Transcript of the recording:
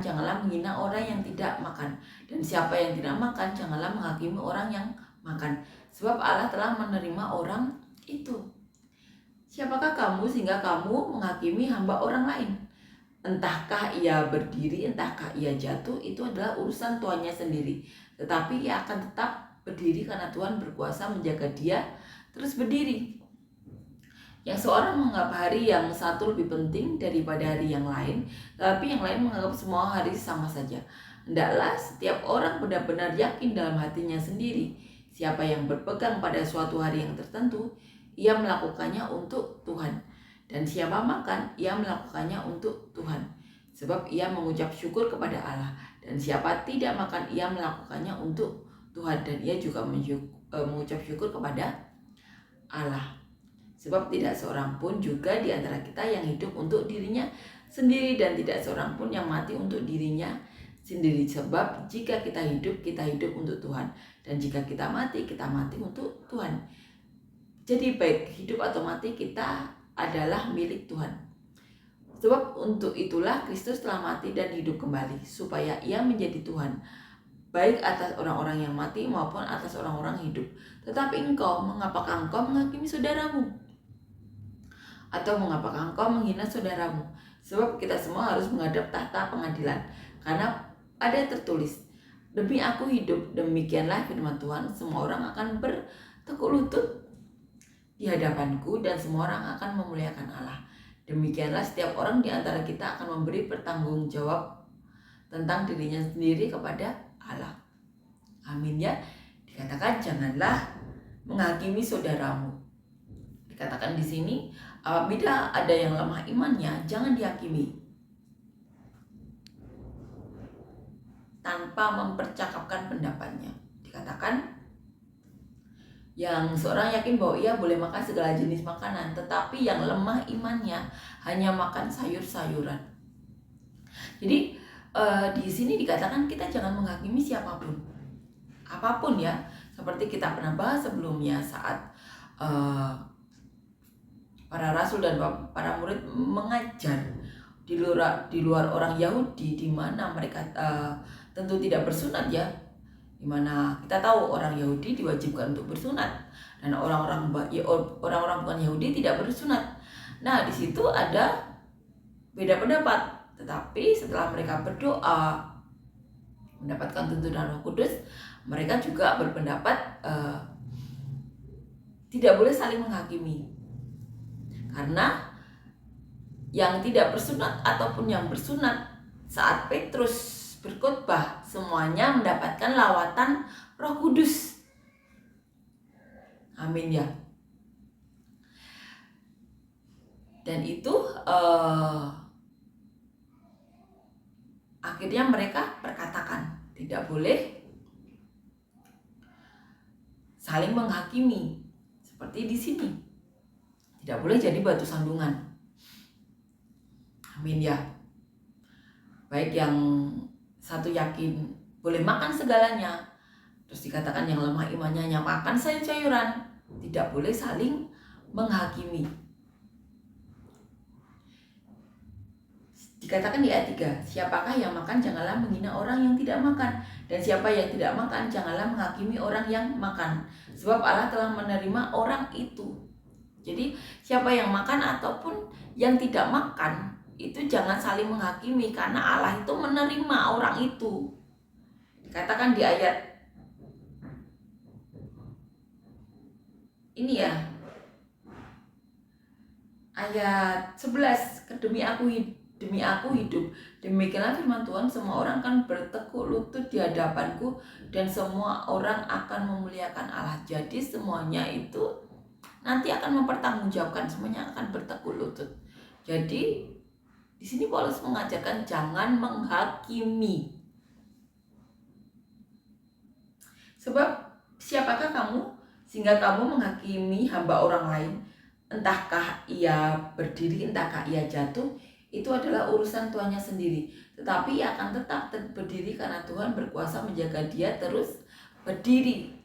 janganlah menghina orang yang tidak makan. Dan siapa yang tidak makan, janganlah menghakimi orang yang makan. Sebab Allah telah menerima orang itu. Siapakah kamu sehingga kamu menghakimi hamba orang lain? Entahkah ia berdiri, entahkah ia jatuh, itu adalah urusan tuannya sendiri. Tetapi ia akan tetap berdiri karena Tuhan berkuasa menjaga dia terus berdiri. Yang seorang menganggap hari yang satu lebih penting daripada hari yang lain, tetapi yang lain menganggap semua hari sama saja. Hendaklah setiap orang benar-benar yakin dalam hatinya sendiri. Siapa yang berpegang pada suatu hari yang tertentu, ia melakukannya untuk Tuhan. Dan siapa makan, ia melakukannya untuk Tuhan, sebab ia mengucap syukur kepada Allah. Dan siapa tidak makan, ia melakukannya untuk Tuhan, dan ia juga mengucap syukur kepada Allah. Sebab tidak seorang pun juga di antara kita yang hidup untuk dirinya sendiri, dan tidak seorang pun yang mati untuk dirinya sendiri. Sebab jika kita hidup untuk Tuhan, dan jika kita mati untuk Tuhan. Jadi baik hidup atau mati, kita adalah milik Tuhan. Sebab untuk itulah Kristus telah mati dan hidup kembali, supaya ia menjadi Tuhan, baik atas orang-orang yang mati maupun atas orang-orang hidup. Tetapi mengapakah engkau menghakimi saudaramu? Atau mengapakah engkau menghina saudaramu? Sebab kita semua harus menghadap tahta pengadilan. Karena ada tertulis, demi aku hidup, demikianlah firman Tuhan, semua orang akan bertekuk lutut di hadapanku, dan semua orang akan memuliakan Allah. Demikianlah setiap orang di antara kita akan memberi pertanggungjawab tentang dirinya sendiri kepada Allah. Amin ya. Dikatakan janganlah menghakimi saudaramu. Dikatakan di sini, apabila ada yang lemah imannya, jangan dihakimi tanpa mempercakapkan pendapatnya. Dikatakan yang seorang yakin bahwa ia boleh makan segala jenis makanan, tetapi yang lemah imannya hanya makan sayur-sayuran. Jadi di sini dikatakan kita jangan menghakimi siapapun, apapun ya. Seperti kita pernah bahas sebelumnya saat para rasul dan para murid mengajar di luar orang Yahudi, di mana mereka tentu tidak bersunat ya. Dimana kita tahu orang Yahudi diwajibkan untuk bersunat, dan orang-orang bukan Yahudi tidak bersunat. Nah, di situ ada beda pendapat. Tetapi setelah mereka berdoa mendapatkan tuntunan Roh Kudus, mereka juga berpendapat tidak boleh saling menghakimi. Karena yang tidak bersunat ataupun yang bersunat saat Petrus berkhotbah, semuanya mendapatkan lawatan Roh Kudus. Amin ya. Dan itu akhirnya mereka perkatakan tidak boleh saling menghakimi. Seperti di sini, tidak boleh jadi batu sandungan. Amin ya. Baik yang satu yakin boleh makan segalanya, terus dikatakan yang lemah imannya hanya makan sayur-sayuran, tidak boleh saling menghakimi. Dikatakan di ayat 3, siapakah yang makan janganlah menghina orang yang tidak makan, dan siapa yang tidak makan janganlah menghakimi orang yang makan, sebab Allah telah menerima orang itu. Jadi siapa yang makan ataupun yang tidak makan, itu jangan saling menghakimi, karena Allah itu menerima orang itu. Dikatakan di ayat ini ya, ayat 11, demi aku hidup, demikianlah firman Tuhan, semua orang akan bertekuk lutut di hadapanku, dan semua orang akan memuliakan Allah. Jadi semuanya itu nanti akan mempertanggungjawabkan, semuanya akan bertekuk lutut. Jadi di sini Paulus mengajarkan jangan menghakimi. Sebab siapakah kamu sehingga kamu menghakimi hamba orang lain? Entahkah ia berdiri, entahkah ia jatuh, itu adalah urusan tuannya sendiri. Tetapi ia akan tetap berdiri karena Tuhan berkuasa menjaga dia terus berdiri.